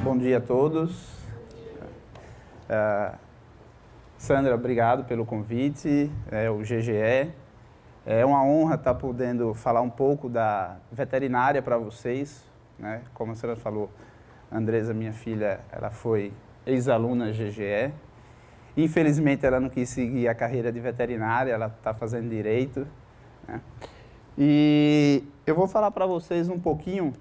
Bom dia a todos. Sandra, obrigado pelo convite, o GGE. É uma honra estar podendo falar um pouco da veterinária para vocês, né? Como a senhora falou, a Andresa, minha filha, ela foi ex-aluna GGE. Infelizmente, ela não quis seguir a carreira de veterinária, ela está fazendo direito, né? E eu vou falar para vocês um pouquinho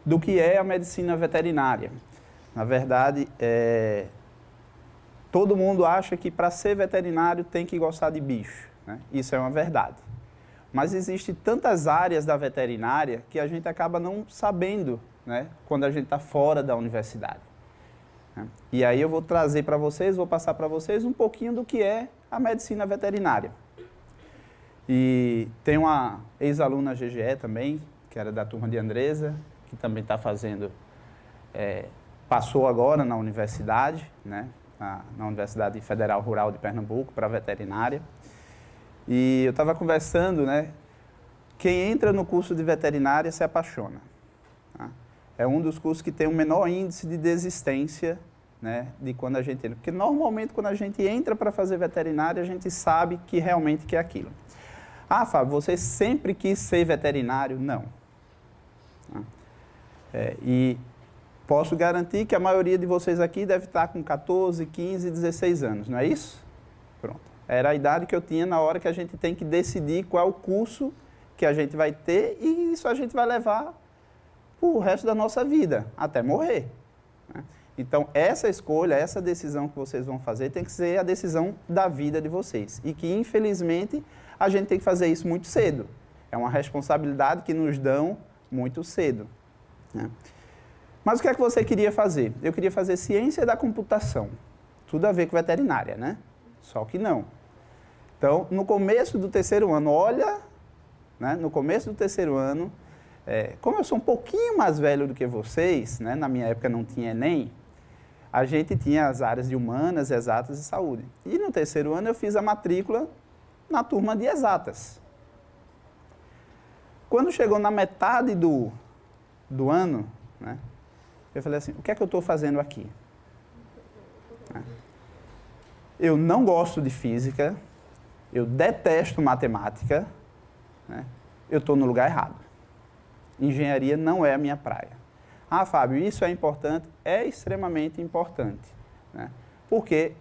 do que é a medicina veterinária. Na verdade, todo mundo acha que para ser veterinário tem que gostar de bicho, né? Isso é uma verdade. Mas existem tantas áreas da veterinária que a gente acaba não sabendo, né, quando a gente está fora da universidade, né? E aí eu vou trazer para vocês, vou passar para vocês um pouquinho do que é a medicina veterinária. E tem uma ex-aluna GGE também, que era da turma de Andresa, que também está fazendo, passou agora na universidade, né, na Universidade Federal Rural de Pernambuco, para veterinária. E eu estava conversando, né, quem entra no curso de veterinária se apaixona, tá? É um dos cursos que tem o menor índice de desistência, né, de quando a gente entra. Porque normalmente quando a gente entra para fazer veterinária, a gente sabe que realmente quer aquilo. Ah, Fábio, você sempre quis ser veterinário? Não. E posso garantir que a maioria de vocês aqui deve estar com 14, 15, 16 anos, não é isso? Pronto. Era a idade que eu tinha na hora que a gente tem que decidir qual é o curso que a gente vai ter, e isso a gente vai levar o resto da nossa vida, até morrer, né? Então, essa escolha, essa decisão que vocês vão fazer tem que ser a decisão da vida de vocês. E que, infelizmente, a gente tem que fazer isso muito cedo. É uma responsabilidade que nos dão muito cedo, né? Mas o que é que você queria fazer? Eu queria fazer ciência da computação. Tudo a ver com veterinária, né? Só que não. Então, no começo do terceiro ano, olha, né, no começo do terceiro ano, como eu sou um pouquinho mais velho do que vocês, né, na minha época não tinha Enem, a gente tinha as áreas de humanas, exatas e saúde. E no terceiro ano eu fiz a matrícula na turma de exatas. Quando chegou na metade do ano, né, eu falei assim, o que é que eu estou fazendo aqui? Eu não gosto de física, eu detesto matemática, né? Eu estou no lugar errado. Engenharia não é a minha praia. Ah, Fábio, isso é importante? É extremamente importante, né? Porque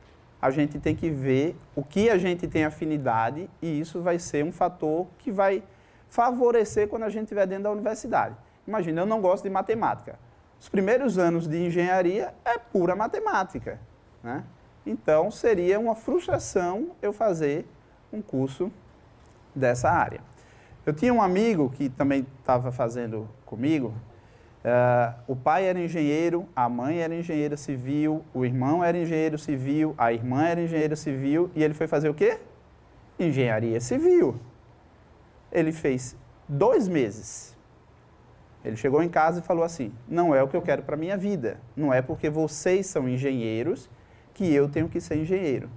a gente tem que ver o que a gente tem afinidade e isso vai ser um fator que vai favorecer quando a gente estiver dentro da universidade. Imagina, eu não gosto de matemática. Os primeiros anos de engenharia é pura matemática, né? Então, seria uma frustração eu fazer um curso dessa área. Eu tinha um amigo que também estava fazendo comigo, o pai era engenheiro, a mãe era engenheira civil, o irmão era engenheiro civil, a irmã era engenheira civil, e ele foi fazer o quê? Engenharia civil. Ele fez 2 meses. Ele chegou em casa e falou assim, não é o que eu quero para a minha vida, não é porque vocês são engenheiros que eu tenho que ser engenheiro.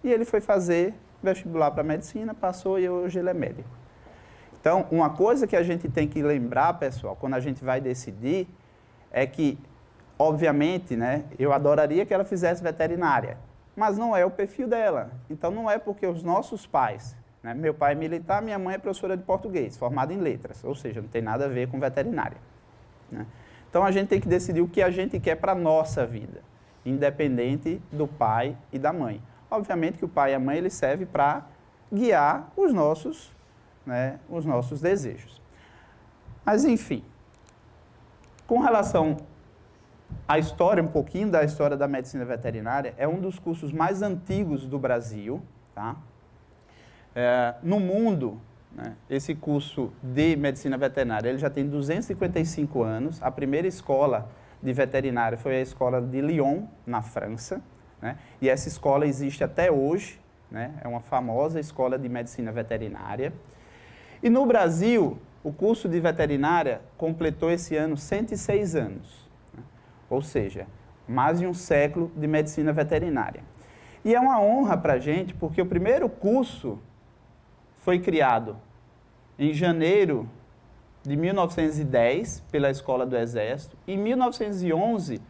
E ele foi fazer vestibular para medicina, passou e hoje ele é médico. Então, uma coisa que a gente tem que lembrar, pessoal, quando a gente vai decidir, é que, obviamente, né, eu adoraria que ela fizesse veterinária, mas não é o perfil dela. Então, não é porque os nossos pais, né, meu pai é militar, minha mãe é professora de português, formada em letras, ou seja, não tem nada a ver com veterinária, né? Então, a gente tem que decidir o que a gente quer para a nossa vida, independente do pai e da mãe. Obviamente que o pai e a mãe eles servem para guiar os nossos desejos. Mas, enfim, com relação à história, um pouquinho da história da medicina veterinária, é um dos cursos mais antigos do Brasil, tá? No mundo, né, esse curso de medicina veterinária ele já tem 255 anos. A primeira escola de veterinária foi a escola de Lyon, na França, né? E essa escola existe até hoje, né? É uma famosa escola de medicina veterinária. E no Brasil, o curso de veterinária completou esse ano 106 anos, né? Ou seja, mais de um século de medicina veterinária. E é uma honra para a gente, porque o primeiro curso foi criado em janeiro de 1910 pela Escola do Exército. Em 1911,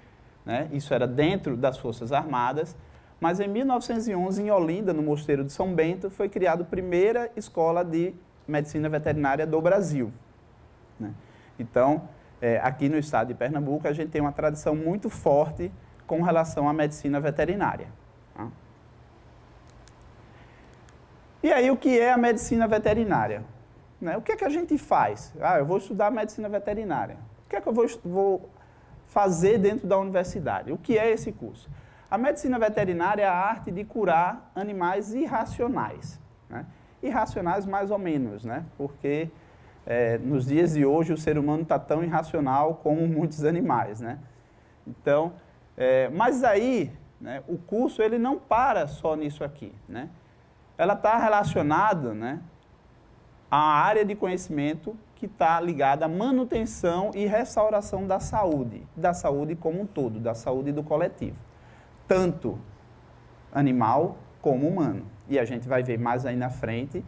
né, isso era dentro das Forças Armadas, mas em 1911, em Olinda, no Mosteiro de São Bento, foi criada a primeira escola de medicina veterinária do Brasil, né? Então, aqui no estado de Pernambuco, a gente tem uma tradição muito forte com relação à medicina veterinária. Tá? E aí, o que é a medicina veterinária? Né? O que é que a gente faz? Eu vou estudar medicina veterinária. O que é que eu vou fazer dentro da universidade? O que é esse curso? A medicina veterinária é a arte de curar animais irracionais, né? Irracionais mais ou menos, né? Porque nos dias de hoje o ser humano está tão irracional como muitos animais, né? Então, mas aí, né, o curso ele não para só nisso aqui, né? Ela está relacionada, né, à área de conhecimento que está ligada à manutenção e restauração da saúde como um todo, da saúde do coletivo. Tanto animal como humano. E a gente vai ver mais aí na frente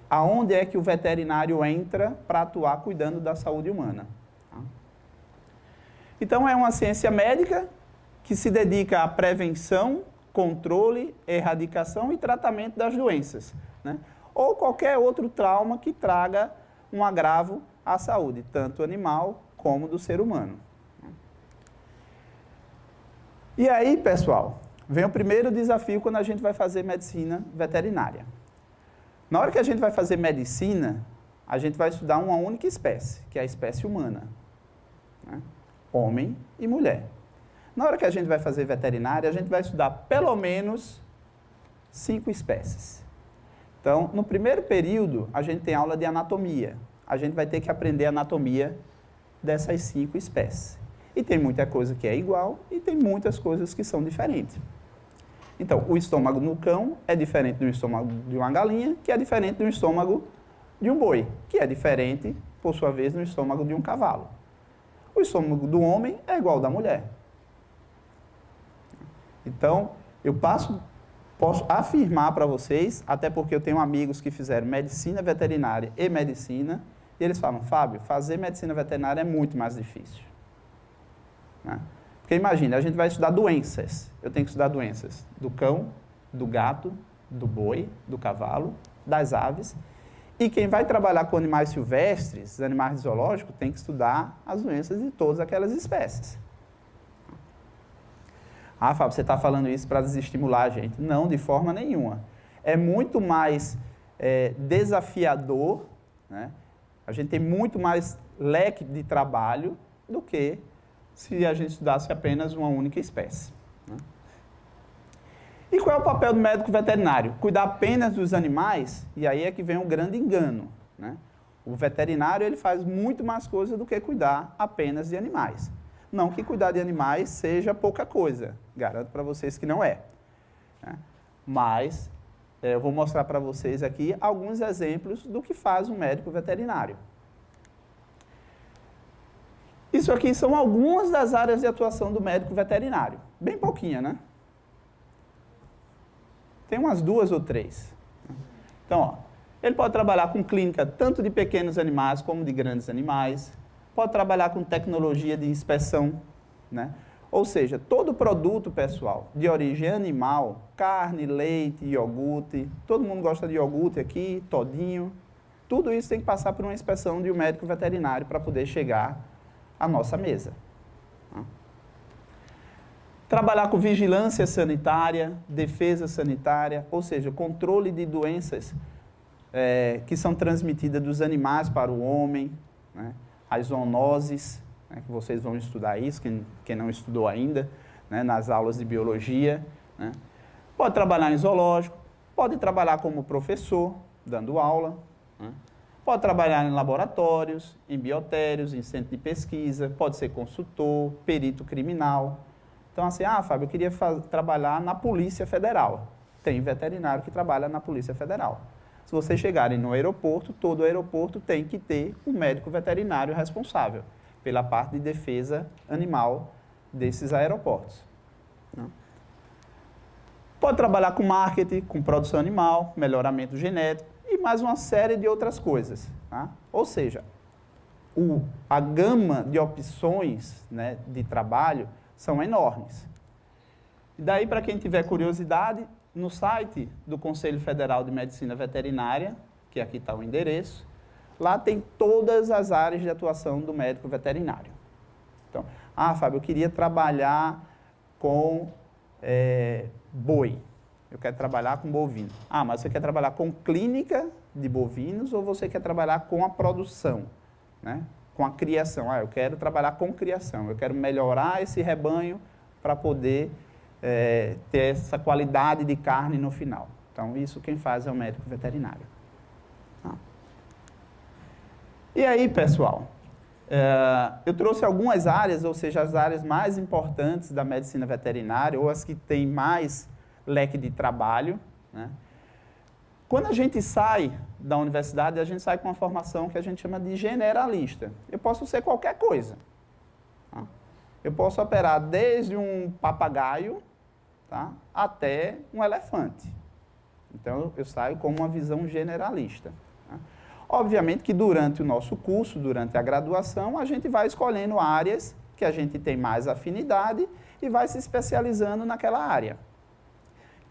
aonde é que o veterinário entra para atuar cuidando da saúde humana. Tá? Então, é uma ciência médica que se dedica à prevenção, controle, erradicação e tratamento das doenças, né? Ou qualquer outro trauma que traga um agravo à saúde, tanto animal como do ser humano. E aí, pessoal, vem o primeiro desafio quando a gente vai fazer medicina veterinária. Na hora que a gente vai fazer medicina, a gente vai estudar uma única espécie, que é a espécie humana, né? Homem e mulher. Na hora que a gente vai fazer veterinária, a gente vai estudar pelo menos 5 espécies. Então, no primeiro período, a gente tem aula de anatomia. A gente vai ter que aprender a anatomia dessas 5 espécies. E tem muita coisa que é igual e tem muitas coisas que são diferentes. Então, o estômago no cão é diferente do estômago de uma galinha, que é diferente do estômago de um boi, que é diferente, por sua vez, do estômago de um cavalo. O estômago do homem é igual ao da mulher. Então, eu posso afirmar para vocês, até porque eu tenho amigos que fizeram medicina veterinária e medicina, e eles falam, Fábio, fazer medicina veterinária é muito mais difícil. Né? Porque imagina, a gente vai estudar doenças. Eu tenho que estudar doenças do cão, do gato, do boi, do cavalo, das aves. E quem vai trabalhar com animais silvestres, animais de zoológico, tem que estudar as doenças de todas aquelas espécies. Ah, Fábio, você está falando isso para desestimular a gente. Não, de forma nenhuma. É muito mais desafiador, né? A gente tem muito mais leque de trabalho do que se a gente estudasse apenas uma única espécie. Né? E qual é o papel do médico veterinário? Cuidar apenas dos animais, e aí é que vem um grande engano. Né? O veterinário ele faz muito mais coisa do que cuidar apenas de animais. Não que cuidar de animais seja pouca coisa, garanto para vocês que não é. Né? Mas eu vou mostrar para vocês aqui alguns exemplos do que faz um médico veterinário. Isso aqui são algumas das áreas de atuação do médico veterinário. Bem pouquinha, né? Tem umas 2 ou 3. Então, ó, ele pode trabalhar com clínica tanto de pequenos animais como de grandes animais. Pode trabalhar com tecnologia de inspeção, né? Ou seja, todo produto, pessoal, de origem animal, carne, leite, iogurte, todo mundo gosta de iogurte aqui, todinho, tudo isso tem que passar por uma inspeção de um médico veterinário para poder chegar à nossa mesa. Trabalhar com vigilância sanitária, defesa sanitária, ou seja, controle de doenças que são transmitidas dos animais para o homem, né? As zoonoses, né, que vocês vão estudar isso, quem não estudou ainda, né, nas aulas de biologia. Né. Pode trabalhar em zoológico, pode trabalhar como professor, dando aula, né. Pode trabalhar em laboratórios, em biotérios, em centro de pesquisa, pode ser consultor, perito criminal. Então, assim, Fábio, eu queria trabalhar na Polícia Federal. Tem veterinário que trabalha na Polícia Federal. Se vocês chegarem no aeroporto, todo aeroporto tem que ter um médico veterinário responsável pela parte de defesa animal desses aeroportos. Pode trabalhar com marketing, com produção animal, melhoramento genético e mais uma série de outras coisas. Tá? Ou seja, a gama de opções, né, de trabalho são enormes. E daí, para quem tiver curiosidade, no site do Conselho Federal de Medicina Veterinária, que aqui está o endereço, lá tem todas as áreas de atuação do médico veterinário. Então, Fábio, eu queria trabalhar com boi. Eu quero trabalhar com bovino. Mas você quer trabalhar com clínica de bovinos ou você quer trabalhar com a produção, né? Com a criação? Eu quero trabalhar com criação. Eu quero melhorar esse rebanho para poder ter essa qualidade de carne no final. Então, isso quem faz é o médico veterinário. E aí, pessoal, eu trouxe algumas áreas, ou seja, as áreas mais importantes da medicina veterinária, ou as que têm mais leque de trabalho, né? Quando a gente sai da universidade, a gente sai com uma formação que a gente chama de generalista. Eu posso ser qualquer coisa. Tá? Eu posso operar desde um papagaio, tá, até um elefante. Então, eu saio com uma visão generalista. Tá? Obviamente que durante o nosso curso, durante a graduação, a gente vai escolhendo áreas que a gente tem mais afinidade e vai se especializando naquela área.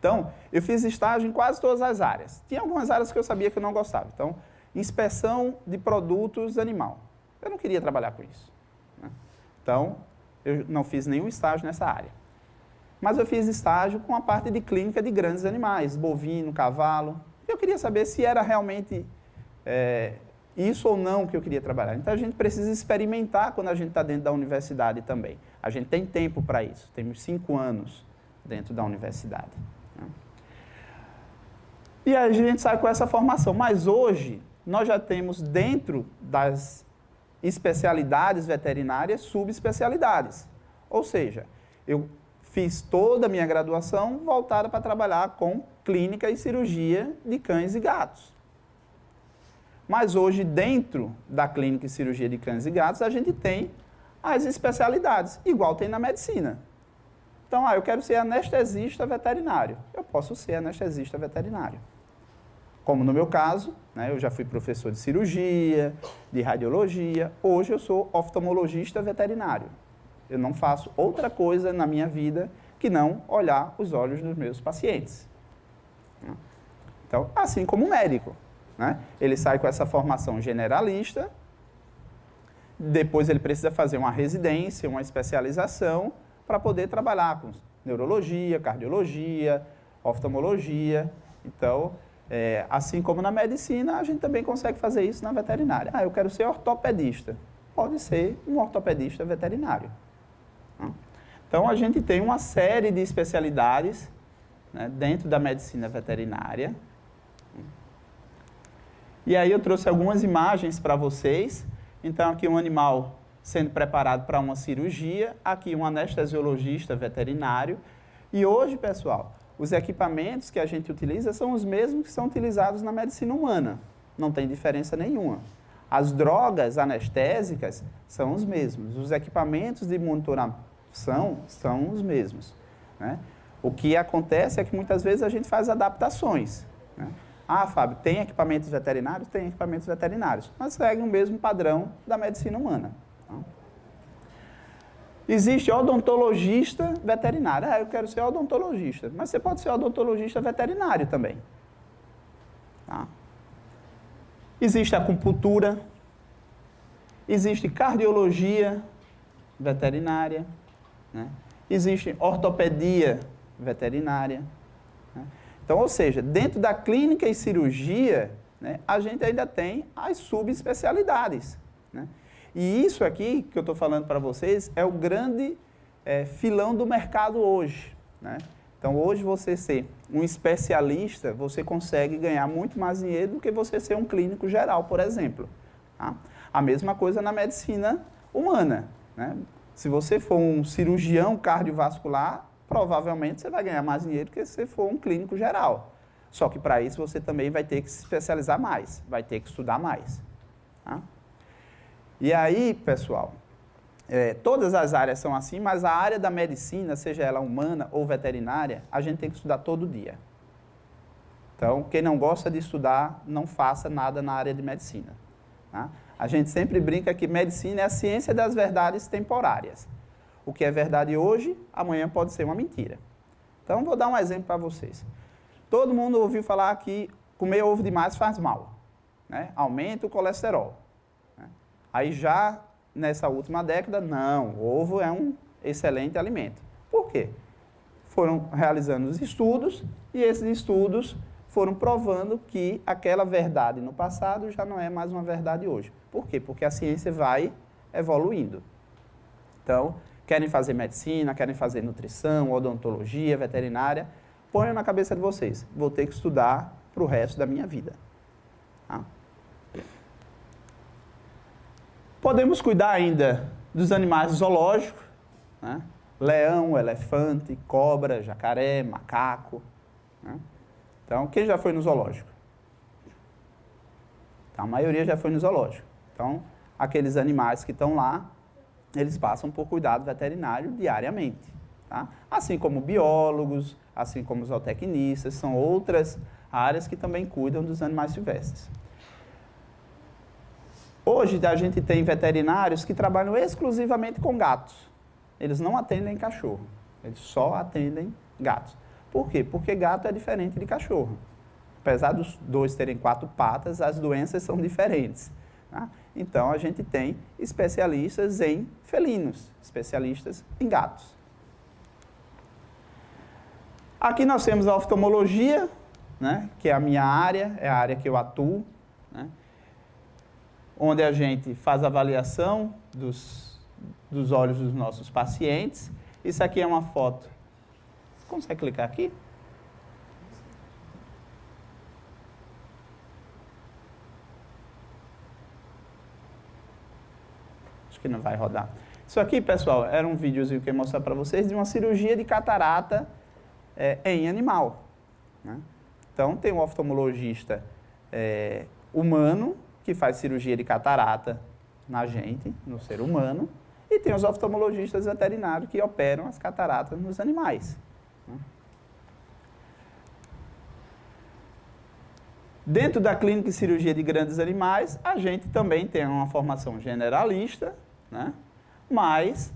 Então, eu fiz estágio em quase todas as áreas. Tinha algumas áreas que eu sabia que eu não gostava. Então, inspeção de produtos animal. Eu não queria trabalhar com isso, né? Então, eu não fiz nenhum estágio nessa área. Mas eu fiz estágio com a parte de clínica de grandes animais, bovino, cavalo. Eu queria saber se era realmente isso ou não que eu queria trabalhar. Então, a gente precisa experimentar quando a gente está dentro da universidade também. A gente tem tempo para isso. Temos 5 anos dentro da universidade. E aí a gente sai com essa formação. Mas hoje, nós já temos dentro das especialidades veterinárias, subespecialidades. Ou seja, eu fiz toda a minha graduação voltada para trabalhar com clínica e cirurgia de cães e gatos. Mas hoje, dentro da clínica e cirurgia de cães e gatos, a gente tem as especialidades, igual tem na medicina. Então, eu quero ser anestesista veterinário. Eu posso ser anestesista veterinário. Como no meu caso, né, eu já fui professor de cirurgia, de radiologia, hoje eu sou oftalmologista veterinário. Eu não faço outra coisa na minha vida que não olhar os olhos dos meus pacientes. Então, assim como o médico, né? Ele sai com essa formação generalista, depois ele precisa fazer uma residência, uma especialização, para poder trabalhar com neurologia, cardiologia, oftalmologia. Então, assim como na medicina, a gente também consegue fazer isso na veterinária. Eu quero ser ortopedista. Pode ser um ortopedista veterinário. Então, a gente tem uma série de especialidades, né, dentro da medicina veterinária. E aí eu trouxe algumas imagens para vocês. Então, aqui um animal sendo preparado para uma cirurgia, aqui um anestesiologista veterinário. E hoje, pessoal, os equipamentos que a gente utiliza são os mesmos que são utilizados na medicina humana. Não tem diferença nenhuma. As drogas anestésicas são os mesmos. Os equipamentos de monitoração são os mesmos, né? O que acontece é que muitas vezes a gente faz adaptações, né? Fábio, tem equipamentos veterinários? Tem equipamentos veterinários, mas segue o mesmo padrão da medicina humana. Existe odontologista veterinário. Eu quero ser odontologista. Mas você pode ser odontologista veterinário também. Tá? Existe acupuntura. Existe cardiologia veterinária. Né? Existe ortopedia veterinária. Né? Então, ou seja, dentro da clínica e cirurgia, né, a gente ainda tem as subespecialidades, né? E isso aqui que eu estou falando para vocês é o grande filão do mercado hoje, né? Então, hoje você ser um especialista, você consegue ganhar muito mais dinheiro do que você ser um clínico geral, por exemplo. Tá? A mesma coisa na medicina humana, né? Se você for um cirurgião cardiovascular, provavelmente você vai ganhar mais dinheiro do que se você for um clínico geral. Só que para isso você também vai ter que se especializar mais, vai ter que estudar mais. Tá? E aí, pessoal, todas as áreas são assim, mas a área da medicina, seja ela humana ou veterinária, a gente tem que estudar todo dia. Então, quem não gosta de estudar, não faça nada na área de medicina. Tá? A gente sempre brinca que medicina é a ciência das verdades temporárias. O que é verdade hoje, amanhã pode ser uma mentira. Então, vou dar um exemplo para vocês. Todo mundo ouviu falar que comer ovo demais faz mal, né? Aumenta o colesterol. Né? Aí já nessa última década, não, o ovo é um excelente alimento. Por quê? Foram realizando os estudos e esses estudos foram provando que aquela verdade no passado já não é mais uma verdade hoje. Por quê? Porque a ciência vai evoluindo. Então, querem fazer medicina, querem fazer nutrição, odontologia, veterinária, ponham na cabeça de vocês, vou ter que estudar para o resto da minha vida. Tá? Podemos cuidar ainda dos animais zoológicos, né? Leão, elefante, cobra, jacaré, macaco. Né? Então, quem já foi no zoológico? Então, a maioria já foi no zoológico. Então, aqueles animais que estão lá, eles passam por cuidado veterinário diariamente. Tá? Assim como biólogos, assim como zootecnistas, são outras áreas que também cuidam dos animais silvestres. Hoje, a gente tem veterinários que trabalham exclusivamente com gatos. Eles não atendem cachorro, eles só atendem gatos. Por quê? Porque gato é diferente de cachorro. Apesar dos dois terem 4 patas, as doenças são diferentes. Tá? Então, a gente tem especialistas em felinos, especialistas em gatos. Aqui nós temos a oftalmologia, né, que é a minha área, é a área que eu atuo, né, onde a gente faz avaliação dos olhos dos nossos pacientes. Isso aqui é uma foto. Você consegue clicar aqui? Acho que não vai rodar. Isso aqui, pessoal, era um videozinho que eu ia mostrar para vocês de uma cirurgia de catarata em animal. Né? Então, tem um oftalmologista humano que faz cirurgia de catarata na gente, no ser humano, e tem os oftalmologistas veterinários que operam as cataratas nos animais. Né? Dentro da clínica de cirurgia de grandes animais, a gente também tem uma formação generalista, né? Mas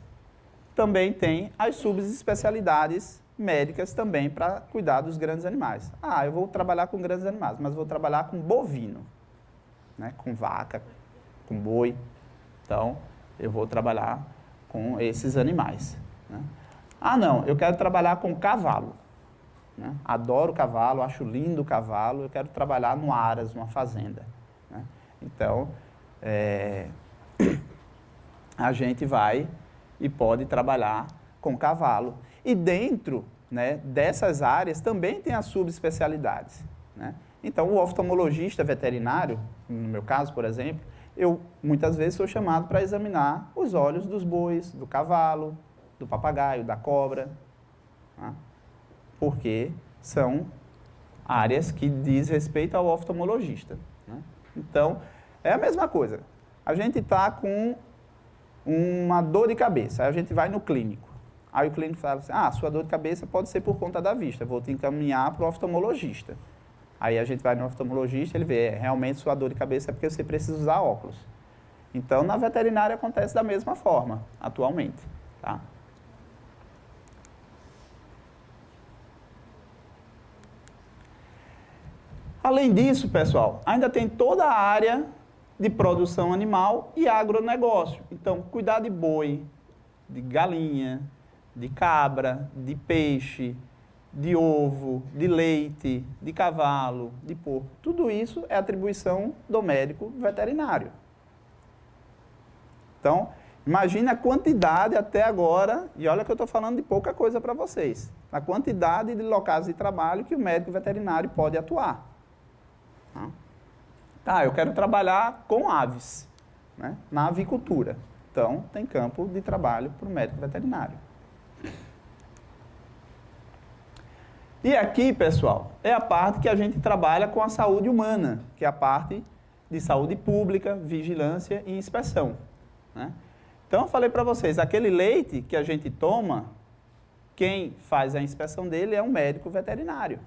também tem as subespecialidades médicas também para cuidar dos grandes animais. Ah, eu vou trabalhar com grandes animais, mas vou trabalhar com bovino, né? Com vaca, com boi. Então, eu vou trabalhar com esses animais. Né? Ah, não, eu quero trabalhar com cavalo. Né? Adoro cavalo, acho lindo o cavalo, eu quero trabalhar no aras, numa fazenda. Né? Então, a gente vai e pode trabalhar com cavalo. E dentro, né, dessas áreas também tem as subespecialidades. Né? Então, o oftalmologista veterinário, no meu caso, por exemplo, eu muitas vezes sou chamado para examinar os olhos dos bois, do cavalo, do papagaio, da cobra, tá? Porque são áreas que diz respeito ao oftalmologista. Né? Então, é a mesma coisa. A gente está com uma dor de cabeça, aí a gente vai no clínico. Aí o clínico fala assim, sua dor de cabeça pode ser por conta da vista, vou te encaminhar para o oftalmologista. Aí a gente vai no oftalmologista, ele vê, realmente sua dor de cabeça é porque você precisa usar óculos. Então, na veterinária acontece da mesma forma, atualmente. Tá? Além disso, pessoal, ainda tem toda a área de produção animal e agronegócio. Então, cuidar de boi, de galinha, de cabra, de peixe, de ovo, de leite, de cavalo, de porco. Tudo isso é atribuição do médico veterinário. Então, imagine a quantidade até agora, e olha que eu estou falando de pouca coisa para vocês, a quantidade de locais de trabalho que o médico veterinário pode atuar. Tá, eu quero trabalhar com aves, né, na avicultura. Então, tem campo de trabalho para o médico veterinário. E aqui, pessoal, é a parte que a gente trabalha com a saúde humana, que é a parte de saúde pública, vigilância e inspeção. Né? Então, eu falei para vocês, aquele leite que a gente toma, quem faz a inspeção dele é um médico veterinário.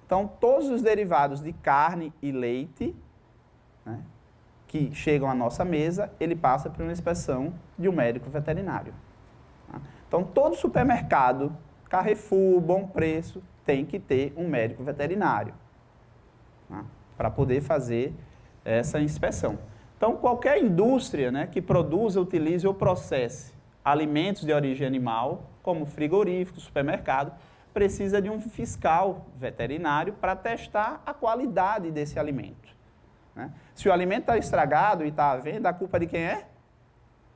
Então, todos os derivados de carne e leite, né, que chegam à nossa mesa, ele passa por uma inspeção de um médico veterinário. Então, todo supermercado, Carrefour, Bom Preço, tem que ter um médico veterinário para poder fazer essa inspeção. Então, qualquer indústria, né, que produza, utilize ou processe alimentos de origem animal, como frigorífico, supermercado, precisa de um fiscal veterinário para testar a qualidade desse alimento. Né? Se o alimento está estragado e está à venda, a culpa de quem é?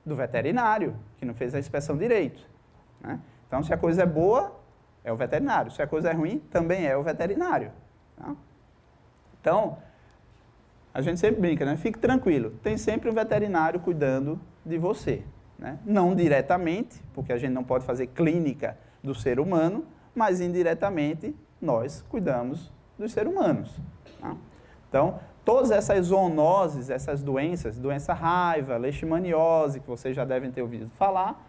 Do veterinário, que não fez a inspeção direito. Né? Então, se a coisa é boa, é o veterinário. Se a coisa é ruim, também é o veterinário. Tá? Então, a gente sempre brinca, né? Fique tranquilo, tem sempre um veterinário cuidando de você. Né? Não diretamente, porque a gente não pode fazer clínica do ser humano, mas indiretamente nós cuidamos dos seres humanos. Tá? Então, todas essas zoonoses, essas doenças, doença raiva, leishmaniose, que vocês já devem ter ouvido falar,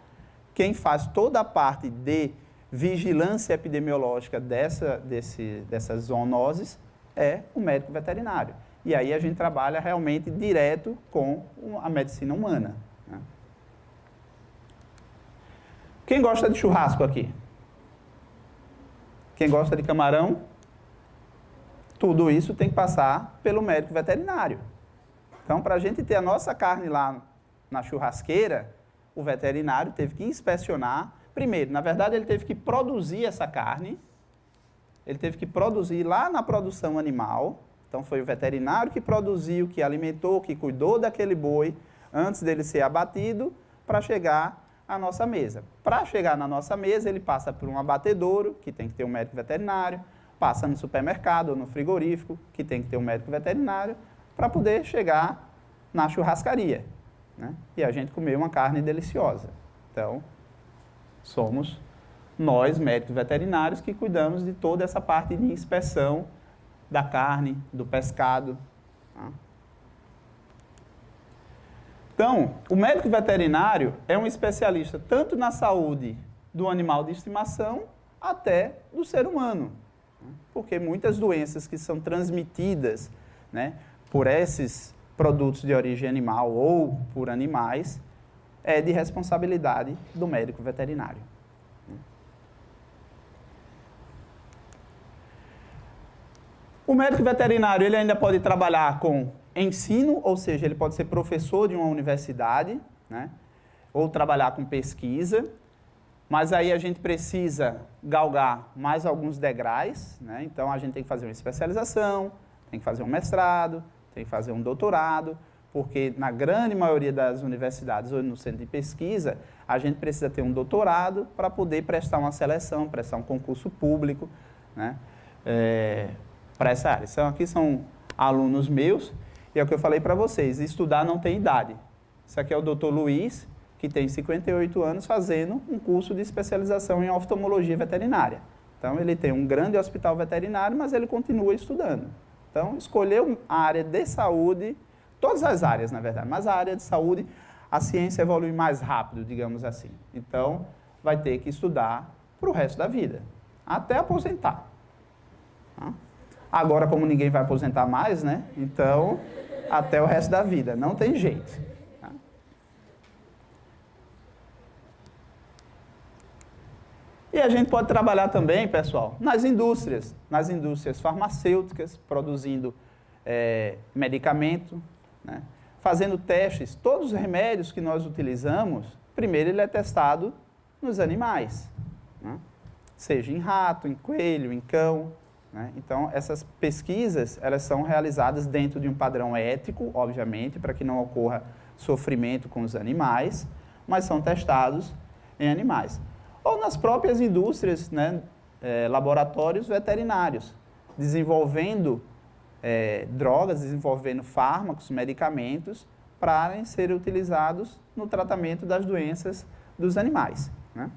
quem faz toda a parte de vigilância epidemiológica dessas zoonoses é o médico veterinário. E aí a gente trabalha realmente direto com a medicina humana. Né? Quem gosta de churrasco aqui? Quem gosta de camarão? Tudo isso tem que passar pelo médico veterinário. Então, para a gente ter a nossa carne lá na churrasqueira, o veterinário teve que inspecionar. Primeiro, na verdade, ele teve que produzir essa carne. Ele teve que produzir lá na produção animal. Então, foi o veterinário que produziu, que alimentou, que cuidou daquele boi antes dele ser abatido para chegar à nossa mesa. Para chegar na nossa mesa, ele passa por um abatedouro, que tem que ter um médico veterinário, passa no supermercado ou no frigorífico, que tem que ter um médico veterinário, para poder chegar na churrascaria. Né? E a gente comer uma carne deliciosa. Então, somos nós, médicos veterinários, que cuidamos de toda essa parte de inspeção da carne, do pescado. Tá? Então, o médico veterinário é um especialista tanto na saúde do animal de estimação até do ser humano. Porque muitas doenças que são transmitidas, né, por esses produtos de origem animal ou por animais é de responsabilidade do médico veterinário. O médico veterinário ele ainda pode trabalhar com ensino, ou seja, ele pode ser professor de uma universidade, né? Ou trabalhar com pesquisa, mas aí a gente precisa galgar mais alguns degraus, né? Então a gente tem que fazer uma especialização, tem que fazer um mestrado, tem que fazer um doutorado, porque na grande maioria das universidades ou no centro de pesquisa, a gente precisa ter um doutorado para poder prestar uma seleção, prestar um concurso público, né? Para essa área. Então, aqui são alunos meus, e é o que eu falei para vocês, estudar não tem idade. Isso aqui é o Dr. Luiz, que tem 58 anos, fazendo um curso de especialização em oftalmologia veterinária. Então, ele tem um grande hospital veterinário, mas ele continua estudando. Então, escolheu a área de saúde, todas as áreas, na verdade, mas a área de saúde, a ciência evolui mais rápido, digamos assim. Então, vai ter que estudar para o resto da vida, até aposentar. Tá? Agora, como ninguém vai aposentar mais, né? Então, até o resto da vida. Não tem jeito. Tá? E a gente pode trabalhar também, pessoal, nas indústrias farmacêuticas, produzindo medicamento, né? Fazendo testes. Todos os remédios que nós utilizamos, primeiro ele é testado nos animais, né? Seja em rato, em coelho, em cão. Né? Então, essas pesquisas, elas são realizadas dentro de um padrão ético, obviamente, para que não ocorra sofrimento com os animais, mas são testados em animais. Ou nas próprias indústrias, né, laboratórios veterinários, desenvolvendo drogas, desenvolvendo fármacos, medicamentos, para serem utilizados no tratamento das doenças dos animais. Né?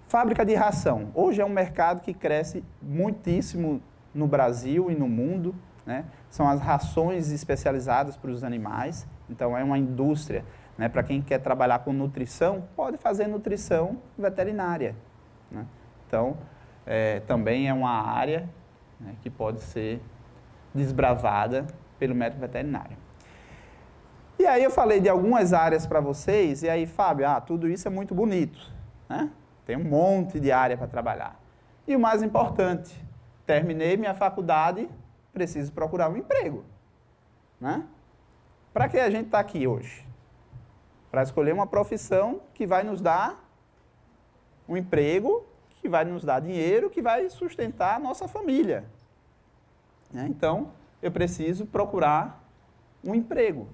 Fábrica de ração. Hoje é um mercado que cresce muitíssimo no Brasil e no mundo, né? São as rações especializadas para os animais. Então, é uma indústria, né? Para quem quer trabalhar com nutrição, pode fazer nutrição veterinária. Né? Então, também é uma área, né, que pode ser desbravada pelo médico veterinário. E aí eu falei de algumas áreas para vocês, e aí, Fábio, tudo isso é muito bonito, né? Tem um monte de área para trabalhar. E o mais importante, terminei minha faculdade, preciso procurar um emprego, né? Para que a gente está aqui hoje? Para escolher uma profissão que vai nos dar um emprego, que vai nos dar dinheiro, que vai sustentar a nossa família. Né? Então, eu preciso procurar um emprego.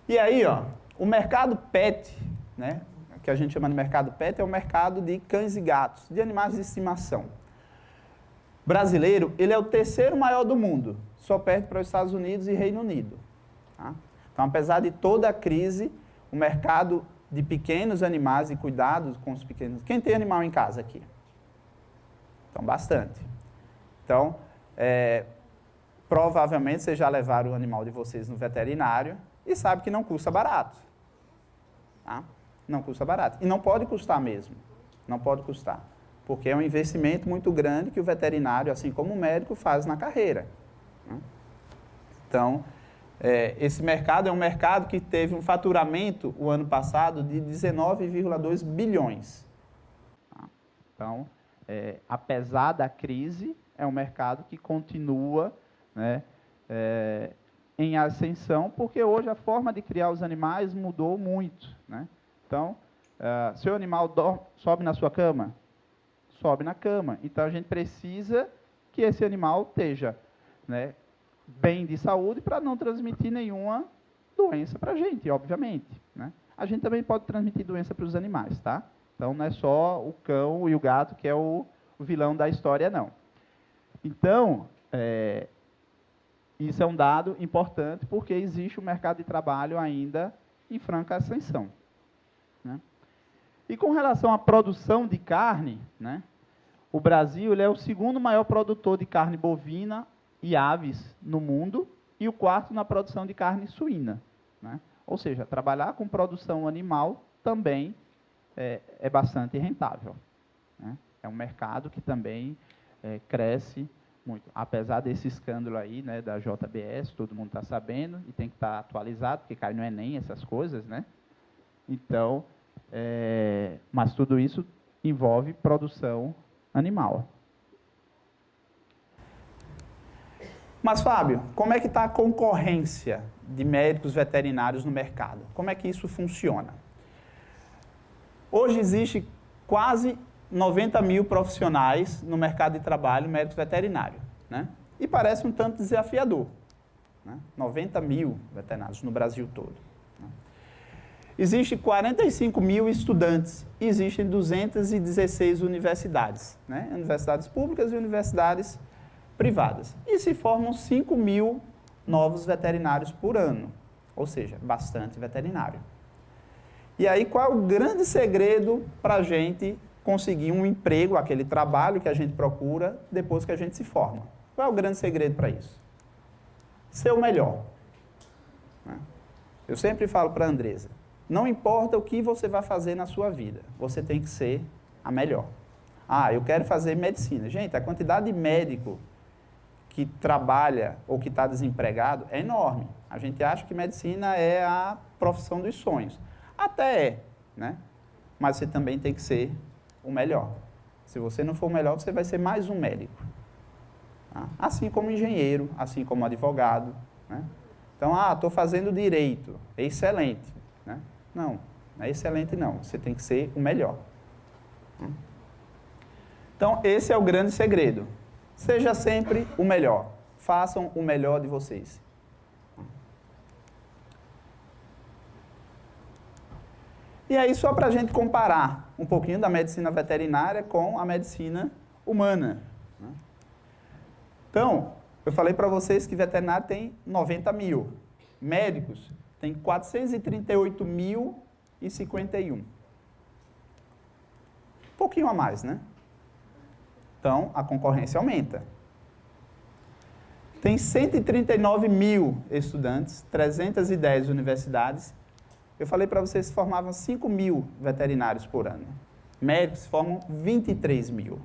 E aí, ó, o mercado pet, né, que a gente chama de mercado pet, é o mercado de cães e gatos, de animais de estimação. Brasileiro, ele é o terceiro maior do mundo, só perde para os Estados Unidos e Reino Unido. Tá? Então, apesar de toda a crise, o mercado de pequenos animais e cuidados com os pequenos... Quem tem animal em casa aqui? Então, bastante. Então, provavelmente vocês já levaram o animal de vocês no veterinário e sabe que não custa barato. Tá? Não custa barato. E não pode custar mesmo. Não pode custar. Porque é um investimento muito grande que o veterinário, assim como o médico, faz na carreira. Né? Então, esse mercado é um mercado que teve um faturamento, o ano passado, de 19,2 bilhões. Tá? Então, apesar da crise, é um mercado que continua, né, em ascensão, porque hoje a forma de criar os animais mudou muito. Né? Então, seu animal sobe na sua cama? Sobe na cama. Então, a gente precisa que esse animal esteja, né, bem de saúde para não transmitir nenhuma doença para a gente, obviamente. Né? A gente também pode transmitir doença para os animais, tá? Então, não é só o cão e o gato que é o vilão da história, não. Então, isso é um dado importante porque existe um mercado de trabalho ainda em franca ascensão. Né? E com relação à produção de carne, né, o Brasil ele é o segundo maior produtor de carne bovina e aves no mundo e o quarto na produção de carne suína. Né? Ou seja, trabalhar com produção animal também é bastante rentável. Né? É um mercado que também cresce muito. Apesar desse escândalo aí, né, da JBS, todo mundo está sabendo e tem que estar atualizado, porque cai no Enem, essas coisas, né? Então, mas tudo isso envolve produção animal. Mas, Fábio, como é que está a concorrência de médicos veterinários no mercado? Como é que isso funciona? Hoje existe quase 90 mil profissionais no mercado de trabalho, médicos veterinários. Né? E parece um tanto desafiador. Né? 90 mil veterinários no Brasil todo. Né? Existem 45 mil estudantes. Existem 216 universidades. Né? Universidades públicas e universidades privadas. E se formam 5 mil novos veterinários por ano. Ou seja, bastante veterinário. E aí, qual é o grande segredo para a gente conseguir um emprego, aquele trabalho que a gente procura depois que a gente se forma? Qual é o grande segredo para isso? Ser o melhor. Né? Eu sempre falo para a Andresa, não importa o que você vai fazer na sua vida, você tem que ser a melhor. Eu quero fazer medicina. Gente, a quantidade de médico que trabalha ou que está desempregado é enorme. A gente acha que medicina é a profissão dos sonhos. Até é, né? Mas você também tem que ser o melhor. Se você não for o melhor, você vai ser mais um médico. Tá? Assim como engenheiro, assim como advogado. Né? Então, estou fazendo direito. Excelente. Né? Não é excelente não. Você tem que ser o melhor. Então, esse é o grande segredo. Seja sempre o melhor. Façam o melhor de vocês. E aí, só para a gente comparar um pouquinho da medicina veterinária com a medicina humana. Então, eu falei para vocês que veterinário tem 90 mil. Médicos tem 438.051. Um pouquinho a mais, né? Então, a concorrência aumenta. Tem 139 mil estudantes, 310 universidades. Eu falei para vocês que formavam 5 mil veterinários por ano. Médicos formam 23 mil.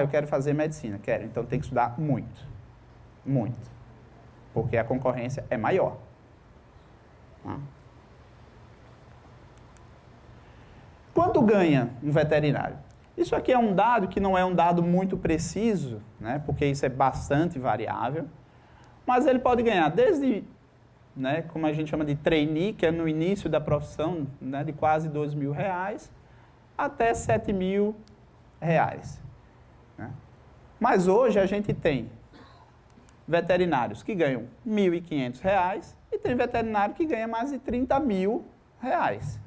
Eu quero fazer medicina. Quero, então tem que estudar muito. Muito. porque a concorrência é maior. Tá? Quanto ganha um veterinário? Isso aqui é um dado que não é um dado muito preciso, né, porque isso é bastante variável, mas ele pode ganhar desde, né, como a gente chama de trainee, que é no início da profissão, né, de quase R$2.000, até R$7.000. Né? Mas hoje a gente tem veterinários que ganham R$1.500 e tem veterinário que ganha mais de R$30.000.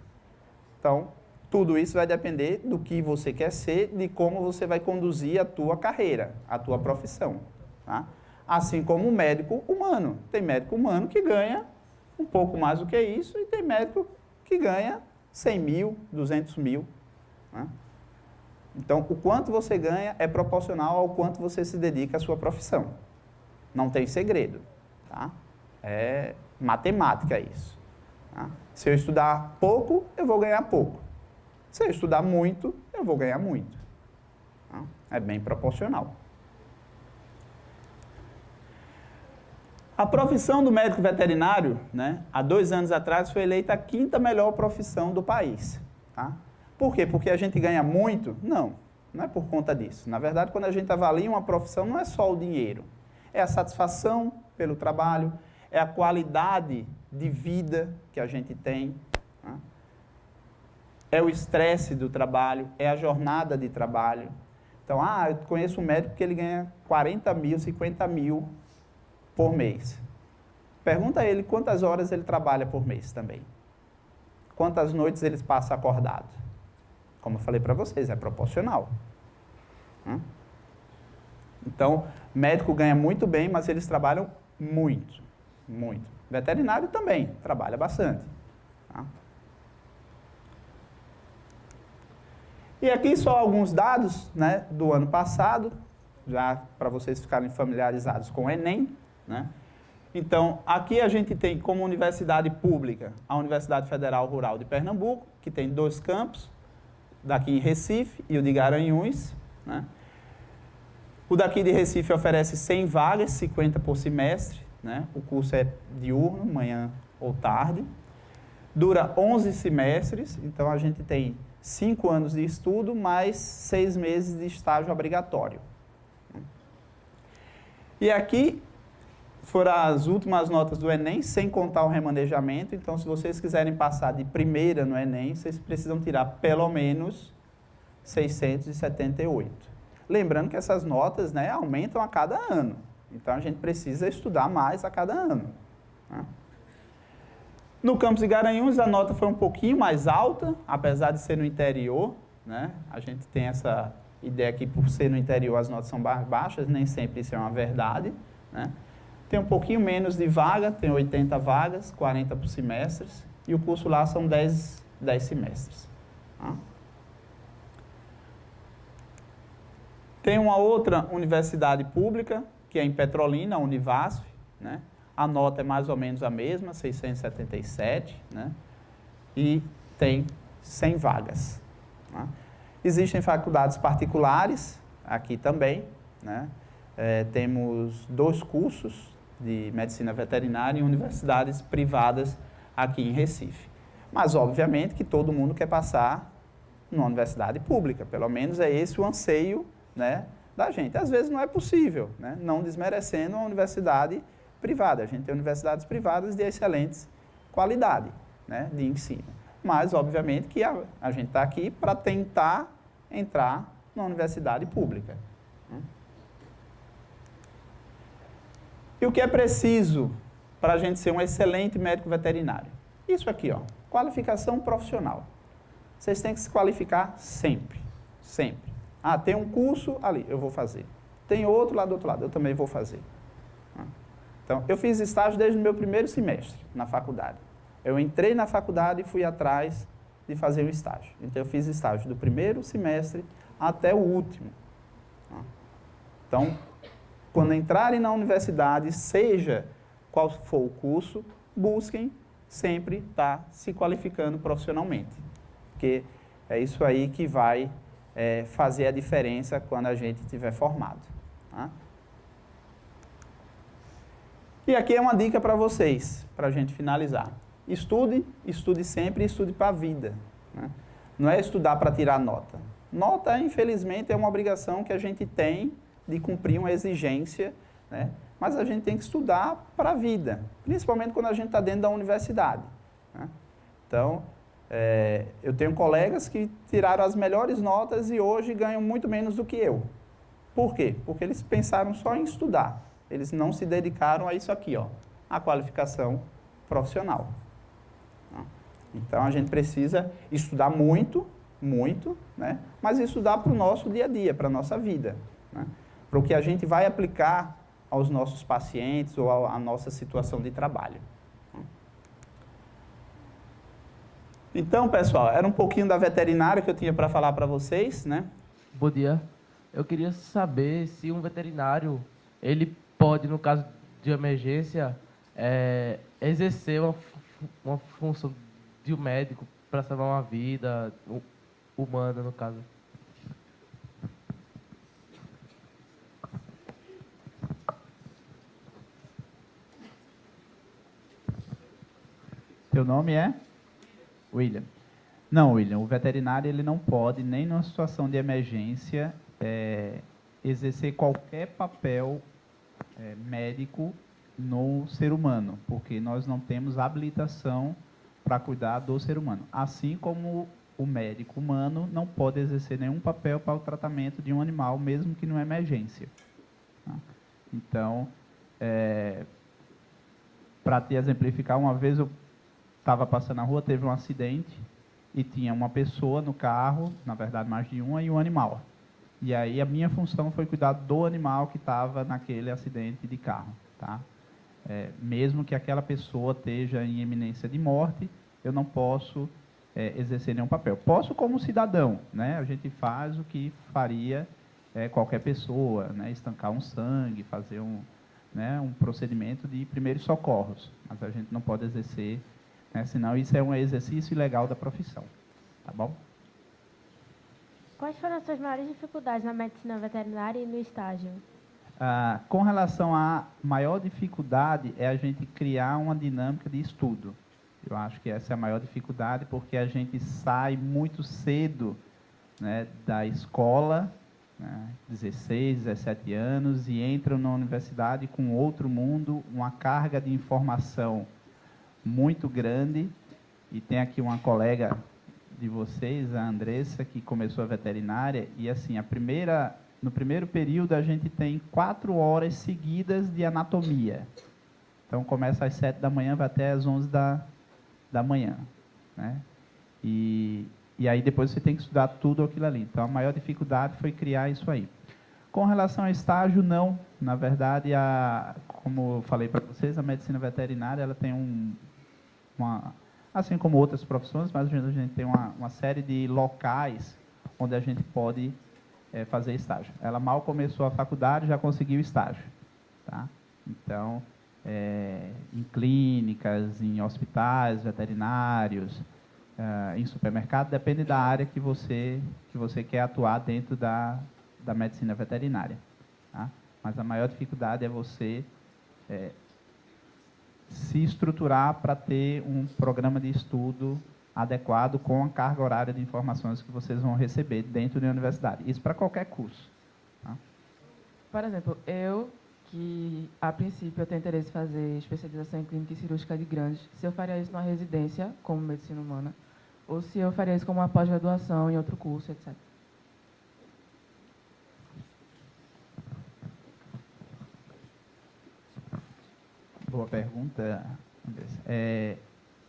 Então, tudo isso vai depender do que você quer ser, de como você vai conduzir a tua carreira, a tua profissão. Tá? Assim como o médico humano. Tem médico humano que ganha um pouco mais do que isso e tem médico que ganha 100 mil, 200 mil. Né? Então, o quanto você ganha é proporcional ao quanto você se dedica à sua profissão. Não tem segredo. Tá? É matemática isso. Tá? Se eu estudar pouco, eu vou ganhar pouco. Se eu estudar muito, eu vou ganhar muito. Tá? É bem proporcional. A profissão do médico veterinário, né, há 2 anos atrás, foi eleita a 5ª melhor profissão do país. Tá? Por quê? Porque a gente ganha muito? Não, não é por conta disso. Na verdade, quando a gente avalia uma profissão, não é só o dinheiro. É a satisfação pelo trabalho, é a qualidade de vida que a gente tem, tá? É o estresse do trabalho, é a jornada de trabalho. Então, eu conheço um médico que ele ganha 40 mil, 50 mil por mês. Pergunta a ele quantas horas ele trabalha por mês também. Quantas noites ele passa acordado. Como eu falei para vocês, é proporcional. Então, médico ganha muito bem, mas eles trabalham muito, muito. Veterinário também trabalha bastante. Tá? E aqui só alguns dados, né, do ano passado, já para vocês ficarem familiarizados com o Enem. Né? Então, aqui a gente tem como universidade pública a Universidade Federal Rural de Pernambuco, que tem 2 campos, daqui em Recife e o de Garanhuns. Né? O daqui de Recife oferece 100 vagas, 50 por semestre. Né? O curso é diurno, manhã ou tarde. Dura 11 semestres, então a gente tem 5 anos de estudo, mais 6 meses de estágio obrigatório. E aqui foram as últimas notas do Enem, sem contar o remanejamento. Então, se vocês quiserem passar de primeira no Enem, vocês precisam tirar pelo menos 678. Lembrando que essas notas, né, aumentam a cada ano. Então, a gente precisa estudar mais a cada ano. Né? No campus de Garanhuns, a nota foi um pouquinho mais alta, apesar de ser no interior. Né? A gente tem essa ideia que, por ser no interior, as notas são mais baixas, nem sempre isso é uma verdade. Né? Tem um pouquinho menos de vaga, tem 80 vagas, 40 por semestres, e o curso lá são 10 semestres. Tá? Tem uma outra universidade pública, que é em Petrolina, a Univasf, né? A nota é mais ou menos a mesma, 677, né? E tem 100 vagas. Tá? Existem faculdades particulares, aqui também, né? Temos 2 cursos de medicina veterinária em universidades privadas aqui em Recife. Mas, obviamente, que todo mundo quer passar numa universidade pública, pelo menos é esse o anseio, né, da gente. Às vezes não é possível, né, não desmerecendo a universidade privada. A gente tem universidades privadas de excelentes qualidade, né, de ensino. Mas, obviamente, que a gente está aqui para tentar entrar na universidade pública. E o que é preciso para a gente ser um excelente médico veterinário? Isso aqui, ó, qualificação profissional. Vocês têm que se qualificar sempre, sempre. Tem um curso ali, eu vou fazer. Tem outro lá do outro lado, eu também vou fazer. Então, eu fiz estágio desde o meu primeiro semestre na faculdade. Eu entrei na faculdade e fui atrás de fazer o estágio. Então, eu fiz estágio do primeiro semestre até o último. Então, quando entrarem na universidade, seja qual for o curso, busquem sempre estar se qualificando profissionalmente. Porque é isso aí que vai fazer a diferença quando a gente estiver formado. Tá? E aqui é uma dica para vocês, para a gente finalizar. Estude, estude sempre e estude para a vida, né? Não é estudar para tirar nota. Nota, infelizmente, é uma obrigação que a gente tem de cumprir uma exigência, né? Mas a gente tem que estudar para a vida, principalmente quando a gente está dentro da universidade, né? Então, eu tenho colegas que tiraram as melhores notas e hoje ganham muito menos do que eu. Por quê? Porque eles pensaram só em estudar. Eles não se dedicaram a isso aqui, ó, a qualificação profissional. Então, a gente precisa estudar muito, muito, né? Mas estudar para o nosso dia a dia, para a nossa vida, né? Para o que a gente vai aplicar aos nossos pacientes ou à nossa situação de trabalho. Então, pessoal, era um pouquinho da veterinária que eu tinha para falar para vocês, né? Bom dia. Eu queria saber se um veterinário, ele pode, no caso de emergência, exercer uma função de um médico para salvar uma vida humana, no caso. Seu nome é? William. Não, William, o veterinário ele não pode, nem numa situação de emergência, exercer qualquer papel médico no ser humano, porque nós não temos habilitação para cuidar do ser humano. Assim como o médico humano não pode exercer nenhum papel para o tratamento de um animal, mesmo que numa emergência. Tá? Então, para te exemplificar, uma vez eu estava passando na rua, teve um acidente e tinha uma pessoa no carro, na verdade mais de uma, e um animal. E aí a minha função foi cuidar do animal que estava naquele acidente de carro. Tá? Mesmo que aquela pessoa esteja em iminência de morte, eu não posso exercer nenhum papel. Posso como cidadão, né? A gente faz o que faria qualquer pessoa, né? Estancar um sangue, fazer um procedimento de primeiros socorros, mas a gente não pode exercer, né? Senão isso é um exercício ilegal da profissão. Tá bom? Quais foram as suas maiores dificuldades na medicina veterinária e no estágio? Com relação à maior dificuldade, é a gente criar uma dinâmica de estudo. Eu acho que essa é a maior dificuldade, porque a gente sai muito cedo, né, da escola, né, 16, 17 anos, e entra na universidade com outro mundo, uma carga de informação muito grande. E tem aqui uma colega de vocês, a Andressa, que começou a veterinária, e assim, no primeiro período a gente tem 4 horas seguidas de anatomia. Então começa às 7 da manhã, vai até às 11 da manhã, né? E aí depois você tem que estudar tudo aquilo ali. Então a maior dificuldade foi criar isso aí. Com relação ao estágio, não. Na verdade, como eu falei para vocês, a medicina veterinária ela tem assim como outras profissões, mas a gente tem uma série de locais onde a gente pode fazer estágio. Ela mal começou a faculdade, já conseguiu estágio. Tá? Então, em clínicas, em hospitais veterinários, em supermercado, depende da área que você quer atuar dentro da medicina veterinária. Tá? Mas a maior dificuldade é você se estruturar para ter um programa de estudo adequado com a carga horária de informações que vocês vão receber dentro da universidade. Isso para qualquer curso. Tá? Por exemplo, eu, que a princípio eu tenho interesse em fazer especialização em clínica e cirúrgica de grandes, se eu faria isso numa residência, como medicina humana, ou se eu faria isso como uma pós-graduação em outro curso, etc. Boa pergunta, Andressa.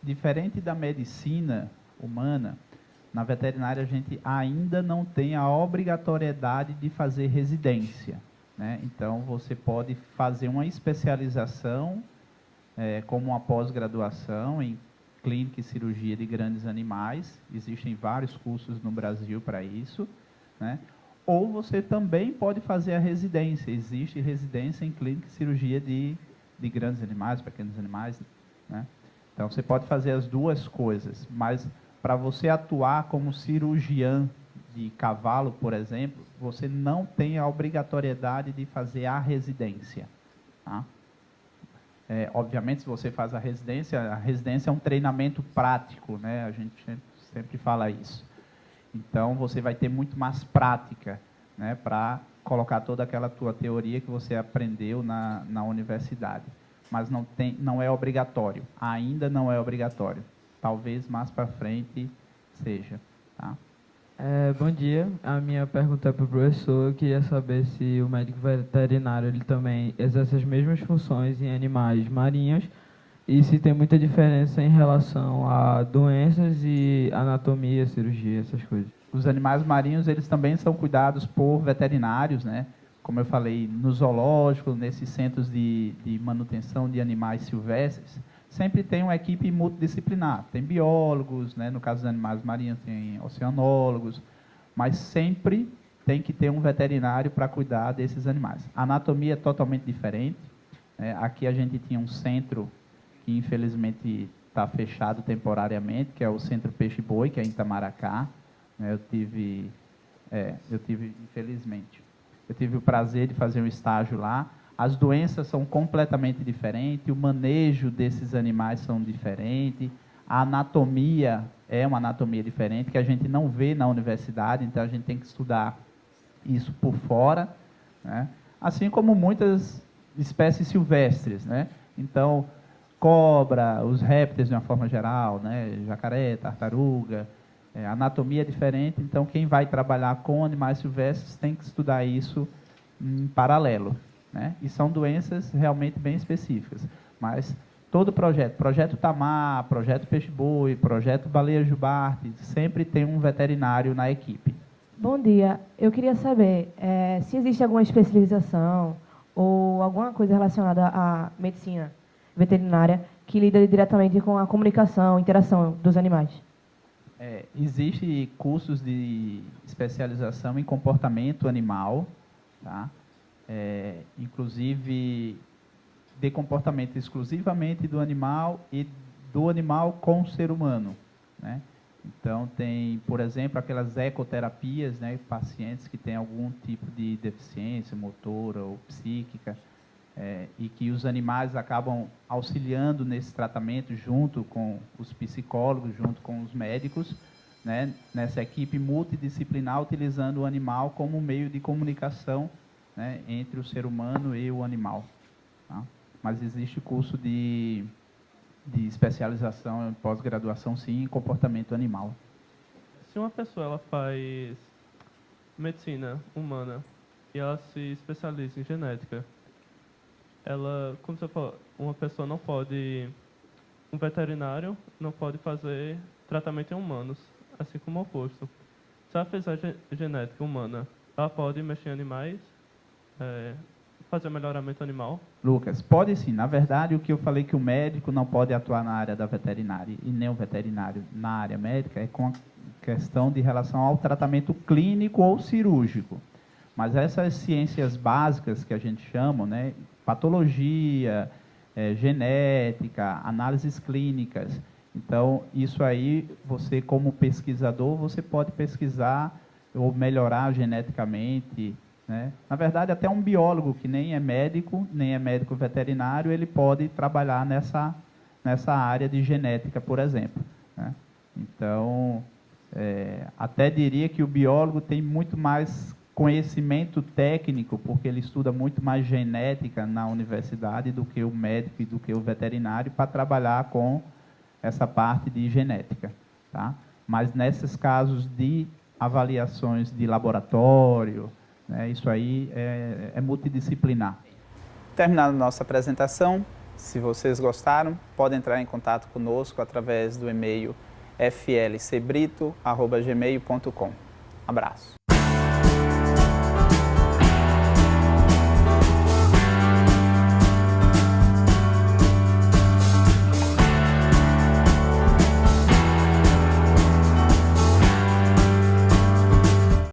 Diferente da medicina humana, na veterinária a gente ainda não tem a obrigatoriedade de fazer residência, né? Então, você pode fazer uma especialização como uma pós-graduação em clínica e cirurgia de grandes animais. Existem vários cursos no Brasil para isso, né? Ou você também pode fazer a residência. Existe residência em clínica e cirurgia de grandes animais, pequenos animais, né? Então, você pode fazer as duas coisas, mas para você atuar como cirurgião de cavalo, por exemplo, você não tem a obrigatoriedade de fazer a residência. Tá? Obviamente, se você faz a residência é um treinamento prático, né? A gente sempre fala isso. Então, você vai ter muito mais prática, né, para colocar toda aquela tua teoria que você aprendeu na universidade. Mas não é obrigatório, ainda não é obrigatório. Talvez mais para frente seja. Tá? Bom dia, a minha pergunta é para o professor. Eu queria saber se o médico veterinário ele também exerce as mesmas funções em animais marinhos e se tem muita diferença em relação a doenças e anatomia, cirurgia, essas coisas. Os animais marinhos, eles também são cuidados por veterinários, né? Como eu falei, no zoológico, nesses centros de manutenção de animais silvestres, sempre tem uma equipe multidisciplinar. Tem biólogos, né? No caso dos animais marinhos, tem oceanólogos, mas sempre tem que ter um veterinário para cuidar desses animais. A anatomia é totalmente diferente. Aqui a gente tinha um centro que infelizmente está fechado temporariamente, que é o Centro Peixe-Boi, que é em Itamaracá. Eu tive, infelizmente, eu tive o prazer de fazer um estágio lá. As doenças são completamente diferentes, o manejo desses animais são diferentes, a anatomia é uma anatomia diferente, que a gente não vê na universidade, então a gente tem que estudar isso por fora, né? Assim como muitas espécies silvestres, né? Então, cobra, os répteis de uma forma geral, né? Jacaré, tartaruga, anatomia é diferente, então quem vai trabalhar com animais silvestres tem que estudar isso em paralelo, né? E são doenças realmente bem específicas. Mas todo projeto Tamar, projeto Peixe-Boi, projeto Baleia Jubarte, sempre tem um veterinário na equipe. Bom dia, eu queria saber se existe alguma especialização ou alguma coisa relacionada à medicina veterinária que lida diretamente com a comunicação, interação dos animais. Existe cursos de especialização em comportamento animal, tá? Inclusive de comportamento exclusivamente do animal e do animal com o ser humano, né? Então, tem, por exemplo, aquelas ecoterapias, né? Pacientes que têm algum tipo de deficiência motora ou psíquica, e que os animais acabam auxiliando nesse tratamento junto com os psicólogos, junto com os médicos, né? Nessa equipe multidisciplinar, utilizando o animal como meio de comunicação, né, entre o ser humano e o animal. Tá? Mas existe curso de especialização, pós-graduação, sim, em comportamento animal. Se uma pessoa ela faz medicina humana e ela se especializa em genética, ela, como você falou, uma pessoa não pode, um veterinário não pode fazer tratamento em humanos, assim como o oposto. Se ela fizer genética humana, ela pode mexer em animais, fazer melhoramento animal? Lucas, pode sim. Na verdade, o que eu falei que o médico não pode atuar na área da veterinária e nem o veterinário na área médica é com a questão de relação ao tratamento clínico ou cirúrgico. Mas essas ciências básicas que a gente chama, né, patologia, genética, análises clínicas, então isso aí você como pesquisador, você pode pesquisar ou melhorar geneticamente, né? Na verdade, até um biólogo que nem é médico veterinário, ele pode trabalhar nessa área de genética, por exemplo, né? Então, até diria que o biólogo tem muito mais conhecimento técnico, porque ele estuda muito mais genética na universidade do que o médico e do que o veterinário para trabalhar com essa parte de genética, tá? Mas nesses casos de avaliações de laboratório, né, isso aí é multidisciplinar. Terminada a nossa apresentação, se vocês gostaram, podem entrar em contato conosco através do e-mail flcbrito@gmail.com. Abraço.